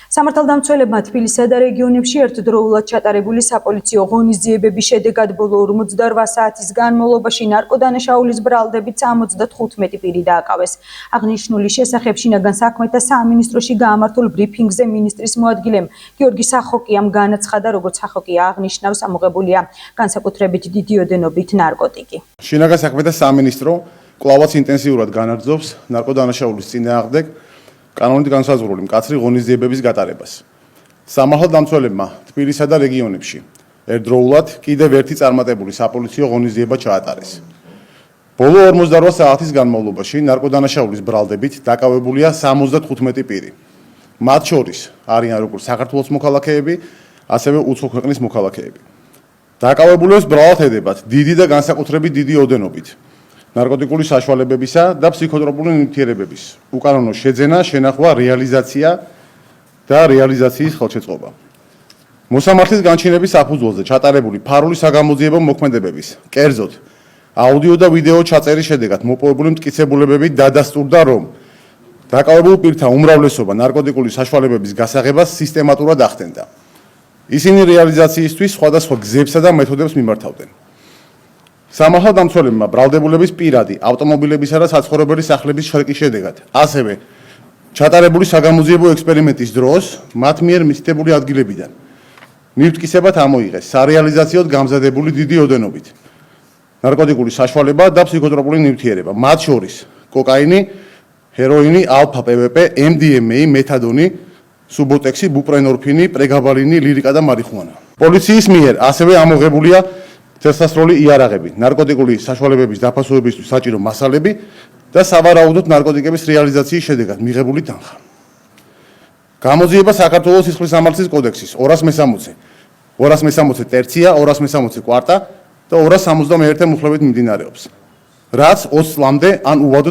სამართალდამცველებმა თბილისსა და რეგიონებში ერთდროულად ჩატარებული საპოლიციო ღონისძიებების შედეგად ბოლო 48 საათის განმავლობაში ნარკოდანაშაულის ბრალდებით 75 პირი დააკავეს. აღნიშნული შესახებ შინაგან საქმეთა სამინისტროში გაამართულ ბრიფინგზე მინისტრის მოადგილემ გიორგი სახოკიამ განაცხადა, როგორც სახოკია აღნიშნავს, ამოღებულია განსაკუთრებით დიდი ოდენობით ნარკოტიკი. შინაგან საქმეთა სამინისტრო კვლავაც ინტენსიურად განაგრძობს ნარკოდანაშაულის წინააღმდეგ კანონით განსაზღვრული მკაცრი ღონისძიებების გატარებას. სამართალდამცველებმა თბილისსა და რეგიონებში ერთდროულად კიდევ ერთი წარმატებული საპოლიციო ღონისძიება ჩაატარეს. ბოლო 48 საათის განმავლობაში ნარკოდანაშაულის ბრალდებით დაკავებულია 75 პირი. მათ შორის არიან როგორც საქართველოს მოქალაქეები, ასევე უცხო ქვეყნის მოქალაქეები. დაკავებულებს ბრალად ედებათ დიდი და განსაკუთრებით დიდი ოდენობით ნარკოტიკული საშუალებებისა და ფსიქოტროპული ნივთიერებების უკანონო შეძენა, შენახვა, რეალიზაცია და რეალიზაციის ხელშეწყობა. მოსამართლის განჩინების საფუძველზე ჩატარებული ფარული საგამოძიებო მოქმედებების, კერძოდ აუდიო და ვიდეო ჩაწერის შედეგად მოპოვებული მტკიცებულებებით დადასტურდა, რომ დაკავებულ პირთა უმრავლესობა ნარკოტიკული საშუალებების გასაღებას სისტემატურად ახდენდა. ისინი რეალიზაციისთვის სხვადასხვა გზებსა და მეთოდებს მიმართავდნენ. სამართალდამცველებმა ბრალდებულების პირადი ავტომობილებისა და საცხოვრებელი სახლების შრიკის შედეგად, ასევე ჩატარებული საგამოძიებო ექსპერიმენტის დროს მათ მიერ მითითებული ადგილებიდან მივტკიცებად ამოიღეს სარეალიზაციოდ გამზადებული დიდი ოდენობით ნარკოტიკული საშუალება და ფსიქოტროპული ნივთიერება, მათ შორის კოკაინი, ჰეროინი, ალფა პვპ, MDMA, მეთადონი, სუბოტექსი, ბუპრენორფინი, პრეგაბალინი, ლირიკა და მარიხუანა. პოლიციის მიერ ასევე ამოღებულია თესასროლი იარაღები, ნარკოტიკული საშუალებების დაფასებისთვის საჭირო მასალები და სავარაუდოდ ნარკოტიკების რეალიზაციის შედეგად მიღებული თანხა. გამოძიება საქართველოს სისხლის სამართლის კოდექსის 260, 260 ტერცია, 260 კვარტა და 271 მუხლებით მიმდინარეობს, რაც 20 წლამდე ან უვადო